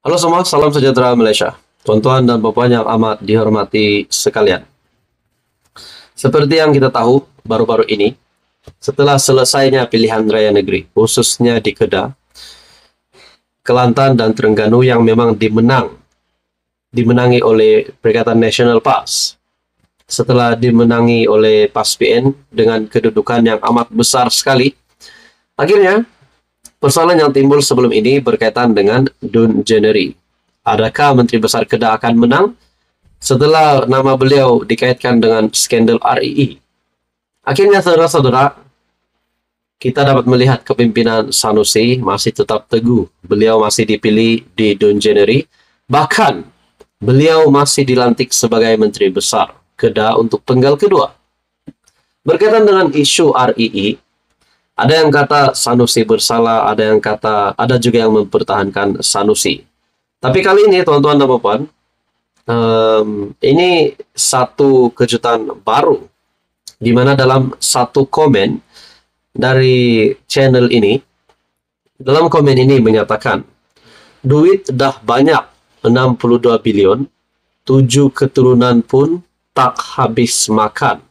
Halo semua, salam sejahtera Malaysia. Tuan-tuan dan puan yang amat dihormati sekalian. Seperti yang kita tahu baru-baru ini, setelah selesainya pilihan raya negeri, khususnya di Kedah, Kelantan dan Terengganu yang memang dimenangi oleh Perikatan Nasional PAS. Setelah dimenangi oleh PAS PN dengan kedudukan yang amat besar sekali, akhirnya persoalan yang timbul sebelum ini berkaitan dengan Dun Jennery. Adakah Menteri Besar Kedah akan menang setelah nama beliau dikaitkan dengan skandal REE? Akhirnya saudara-saudara, kita dapat melihat kepimpinan Sanusi masih tetap teguh. Beliau masih dipilih di Dun Jennery. Bahkan, beliau masih dilantik sebagai Menteri Besar Kedah untuk penggal kedua. Berkaitan dengan isu REE, ada yang kata Sanusi bersalah, ada juga yang mempertahankan Sanusi. Tapi kali ini tuan-tuan dan puan, ini satu kejutan baru, di mana dalam satu komen dari channel ini, dalam komen ini menyatakan, duit dah banyak 62 bilion, 7 keturunan pun tak habis makan.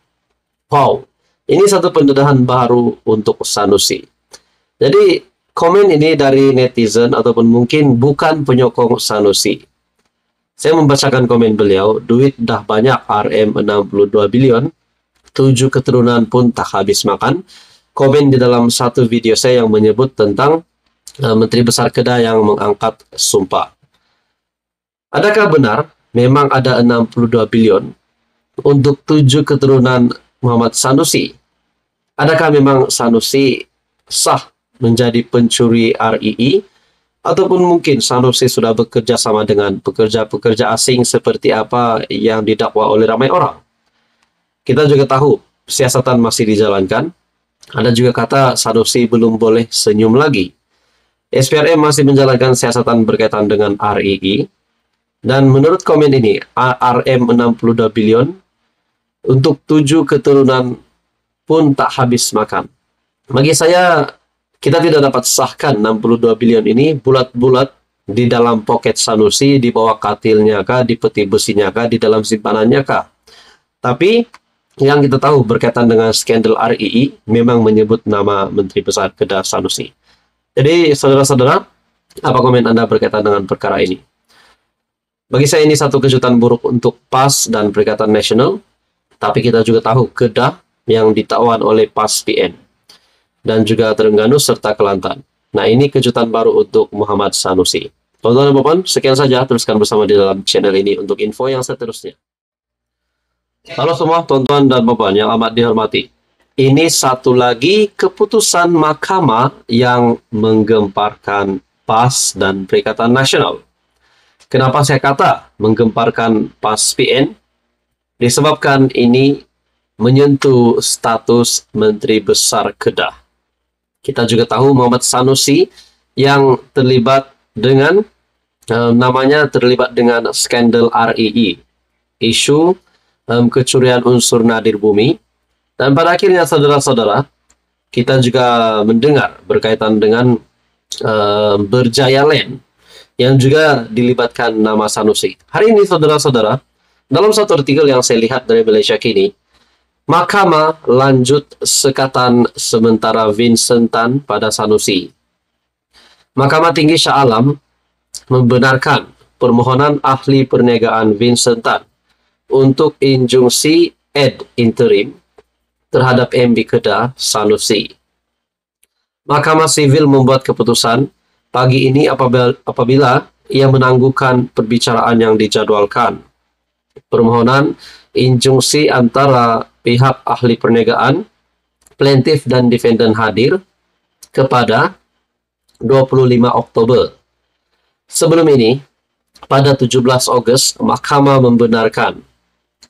Wow. Ini satu pendedahan baru untuk Sanusi. Jadi, komen ini dari netizen ataupun mungkin bukan penyokong Sanusi. Saya membacakan komen beliau, duit dah banyak RM62 bilion, 7 keturunan pun tak habis makan. Komen di dalam satu video saya yang menyebut tentang Menteri Besar Kedah yang mengangkat sumpah. Adakah benar memang ada 62 bilion untuk 7 keturunan Muhammad Sanusi? Adakah memang Sanusi sah menjadi pencuri REE? Ataupun mungkin Sanusi sudah bekerja sama dengan pekerja-pekerja asing seperti apa yang didakwa oleh ramai orang? Kita juga tahu siasatan masih dijalankan. Ada juga kata Sanusi belum boleh senyum lagi. SPRM masih menjalankan siasatan berkaitan dengan REE. Dan menurut komen ini, RM62 bilion untuk 7 keturunan pun tak habis makan. Bagi saya, kita tidak dapat sahkan 62 bilion ini bulat-bulat di dalam poket Sanusi, di bawah katilnya kah, di peti besinya kah, di dalam simpanannya kah. Tapi, yang kita tahu berkaitan dengan skandal REE, memang menyebut nama Menteri Besar Kedah Sanusi. Jadi, saudara-saudara, apa komen Anda berkaitan dengan perkara ini? Bagi saya ini satu kejutan buruk untuk PAS dan Perikatan Nasional, tapi kita juga tahu Kedah yang ditawan oleh PAS PN dan juga Terengganu serta Kelantan. Nah, ini kejutan baru untuk Muhammad Sanusi. Tuan-tuan dan puan, sekian saja, teruskan bersama di dalam channel ini untuk info yang seterusnya. Halo semua tuan-tuan dan puan yang amat dihormati. Ini satu lagi keputusan mahkamah yang menggemparkan PAS dan Perikatan Nasional. Kenapa saya kata menggemparkan PAS PN? Disebabkan ini menyentuh status Menteri Besar Kedah. Kita juga tahu Muhammad Sanusi yang terlibat dengan terlibat dengan skandal REE, isu kecurian unsur nadir bumi. Dan pada akhirnya saudara-saudara, kita juga mendengar berkaitan dengan Berjaya Land yang juga dilibatkan nama Sanusi. Hari ini saudara-saudara, dalam satu artikel yang saya lihat dari Malaysia Kini, Mahkamah lanjut sekatan sementara Vincent Tan pada Sanusi. Mahkamah Tinggi Shah Alam membenarkan permohonan ahli perniagaan Vincent Tan untuk injunksi ad interim terhadap MB Kedah Sanusi. Mahkamah Sivil membuat keputusan pagi ini apabila ia menangguhkan perbicaraan yang dijadwalkan. Permohonan injunksi antara pihak ahli perniagaan, plaintiff dan defendant hadir kepada 25 Oktober. Sebelum ini, pada 17 Ogos, Mahkamah membenarkan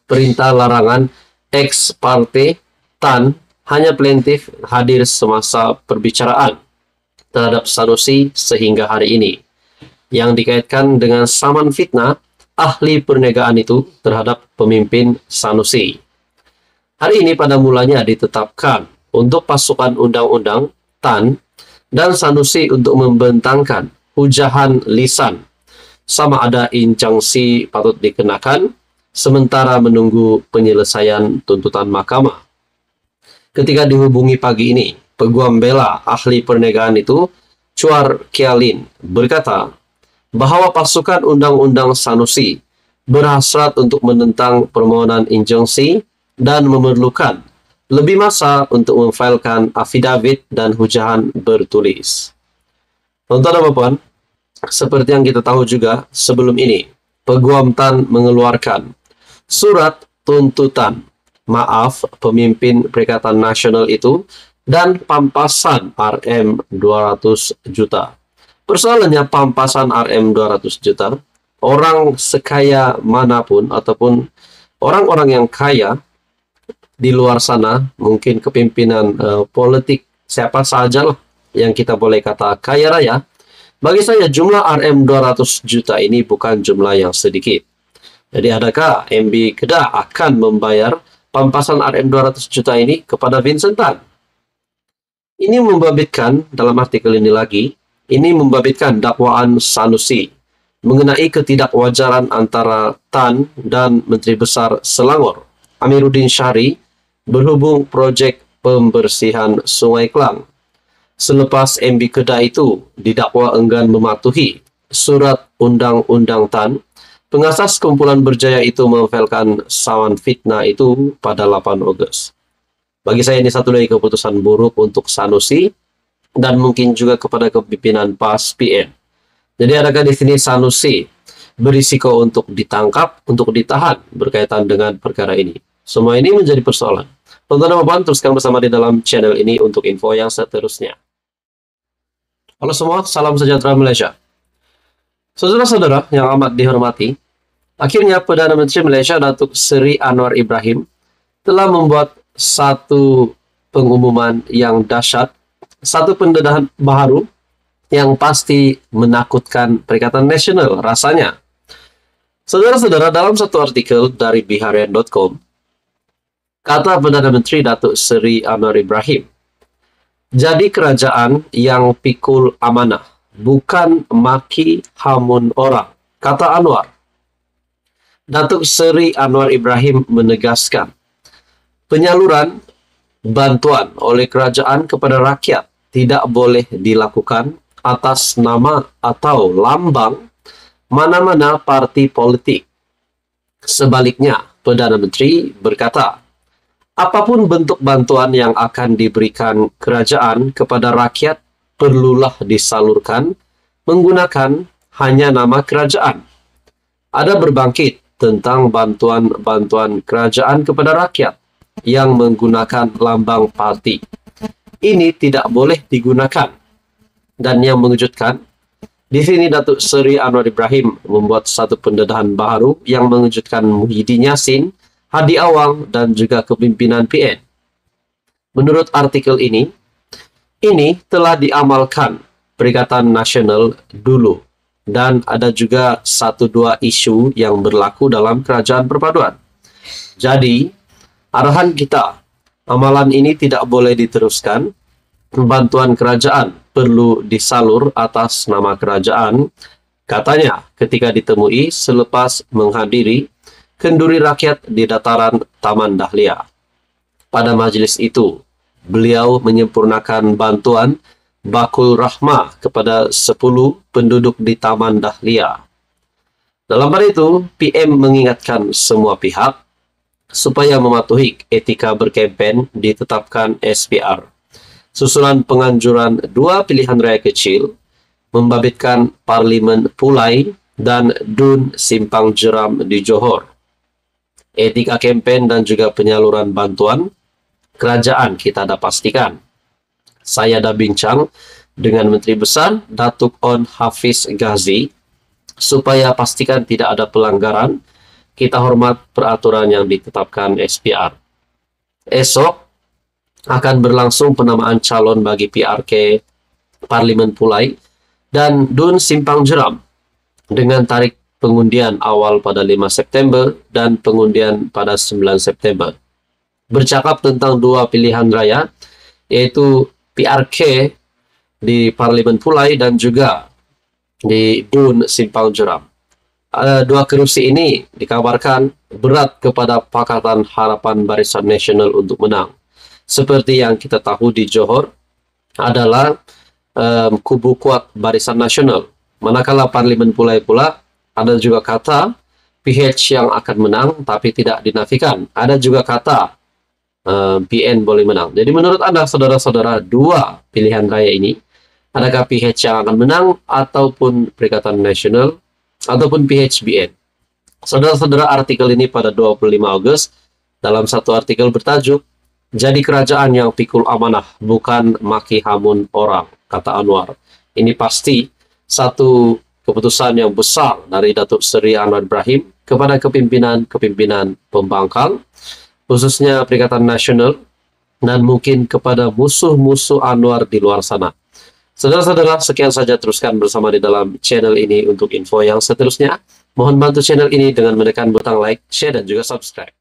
perintah larangan ex parte Tan hanya plaintiff hadir semasa perbicaraan terhadap Sanusi sehingga hari ini, yang dikaitkan dengan saman fitnah ahli perniagaan itu terhadap pemimpin Sanusi. Hari ini pada mulanya ditetapkan untuk pasukan undang-undang Tan dan Sanusi untuk membentangkan hujahan lisan sama ada injunksi patut dikenakan sementara menunggu penyelesaian tuntutan mahkamah. Ketika dihubungi pagi ini, peguam bela ahli perniagaan itu, Chuar Kialin, berkata bahwa pasukan undang-undang Sanusi berhasrat untuk menentang permohonan injunksi dan memerlukan lebih masa untuk memfailkan afidavit dan hujahan bertulis. Tuan-tuan dan puan, seperti yang kita tahu juga sebelum ini, Peguam Tan mengeluarkan surat tuntutan maaf pemimpin Perikatan Nasional itu dan pampasan RM 200 juta. Persoalannya pampasan RM 200 juta, orang sekaya manapun ataupun orang-orang yang kaya di luar sana, mungkin kepimpinan politik siapa saja lah yang kita boleh kata kaya raya, bagi saya jumlah RM 200 juta ini bukan jumlah yang sedikit. Jadi adakah MB Kedah akan membayar pampasan RM 200 juta ini kepada Vincent Tan? Ini membabitkan, dalam artikel ini lagi, ini membabitkan dakwaan Sanusi mengenai ketidakwajaran antara Tan dan Menteri Besar Selangor, Amiruddin Syahri, berhubung proyek pembersihan Sungai Klang. Selepas MB Kedah itu didakwa enggan mematuhi surat undang-undang Tan, pengasas kumpulan berjaya itu memfailkan sawan fitnah itu pada 8 Ogos. Bagi saya ini satu dari keputusan buruk untuk Sanusi dan mungkin juga kepada kepimpinan PAS PN. Jadi adakah di sini Sanusi berisiko untuk ditangkap, untuk ditahan berkaitan dengan perkara ini? Semua ini menjadi persoalan. Tonton dan puan, teruskan bersama di dalam channel ini untuk info yang seterusnya. Halo semua, salam sejahtera Malaysia. Saudara-saudara yang amat dihormati, akhirnya Perdana Menteri Malaysia Datuk Seri Anwar Ibrahim telah membuat satu pengumuman yang dahsyat, satu pendedahan baru yang pasti menakutkan Perikatan Nasional rasanya. Saudara-saudara, dalam satu artikel dari biharian.com, kata Perdana Menteri Datuk Seri Anwar Ibrahim, jadi kerajaan yang pikul amanah, bukan maki hamun orang, kata Anwar. Datuk Seri Anwar Ibrahim menegaskan, penyaluran bantuan oleh kerajaan kepada rakyat tidak boleh dilakukan atas nama atau lambang mana-mana parti politik. Sebaliknya, Perdana Menteri berkata, apapun bentuk bantuan yang akan diberikan kerajaan kepada rakyat perlulah disalurkan menggunakan hanya nama kerajaan. Ada berbangkit tentang bantuan-bantuan kerajaan kepada rakyat yang menggunakan lambang parti. Ini tidak boleh digunakan. Dan yang mengejutkan, di sini Datuk Seri Anwar Ibrahim membuat satu pendedahan baru yang mengejutkan Muhyiddin Yassin, Hadi Awang, dan juga kepimpinan PN. Menurut artikel ini telah diamalkan Perikatan Nasional dulu. Dan ada juga 1-2 isu yang berlaku dalam kerajaan perpaduan. Jadi, arahan kita, amalan ini tidak boleh diteruskan. Bantuan kerajaan perlu disalur atas nama kerajaan, katanya ketika ditemui selepas menghadiri kenduri rakyat di dataran Taman Dahlia. Pada majelis itu, beliau menyempurnakan bantuan bakul rahmah kepada 10 penduduk di Taman Dahlia. Dalam hal itu, PM mengingatkan semua pihak supaya mematuhi etika berkempen ditetapkan SPR. Susulan penganjuran 2 pilihan raya kecil membabitkan Parlimen Pulai dan Dun Simpang Jeram di Johor. Etika kempen dan juga penyaluran bantuan kerajaan kita dah pastikan. Saya dah bincang dengan Menteri Besar Datuk On Hafiz Ghazi supaya pastikan tidak ada pelanggaran. Kita hormat peraturan yang ditetapkan SPR. Esok akan berlangsung penamaan calon bagi PRK Parlimen Pulai dan Dun Simpang Jeram dengan tarikh pengundian awal pada 5 September dan pengundian pada 9 September. bercakap tentang dua pilihan raya, yaitu PRK di Parlemen Pulai dan juga di Dun Simpang Jeram. Dua kursi ini dikabarkan berat kepada Pakatan Harapan Barisan Nasional untuk menang. Seperti yang kita tahu di Johor adalah kubu kuat Barisan Nasional. Manakala Parlemen Pulai pula ada juga kata PH yang akan menang, tapi tidak dinafikan. Ada juga kata PN boleh menang. Jadi menurut Anda, saudara-saudara, dua pilihan raya ini, adakah PH yang akan menang ataupun Perikatan Nasional ataupun PHBN? Saudara-saudara, artikel ini pada 25 Agustus dalam satu artikel bertajuk "Jadi Kerajaan yang Pikul Amanah, Bukan Maki Hamun Orang," kata Anwar. Ini pasti satu keputusan yang besar dari Datuk Seri Anwar Ibrahim kepada kepimpinan pembangkang, khususnya Perikatan Nasional, dan mungkin kepada musuh-musuh Anwar di luar sana. Saudara-saudara, sekian saja, teruskan bersama di dalam channel ini untuk info yang seterusnya. Mohon bantu channel ini dengan menekan butang like, share, dan juga subscribe.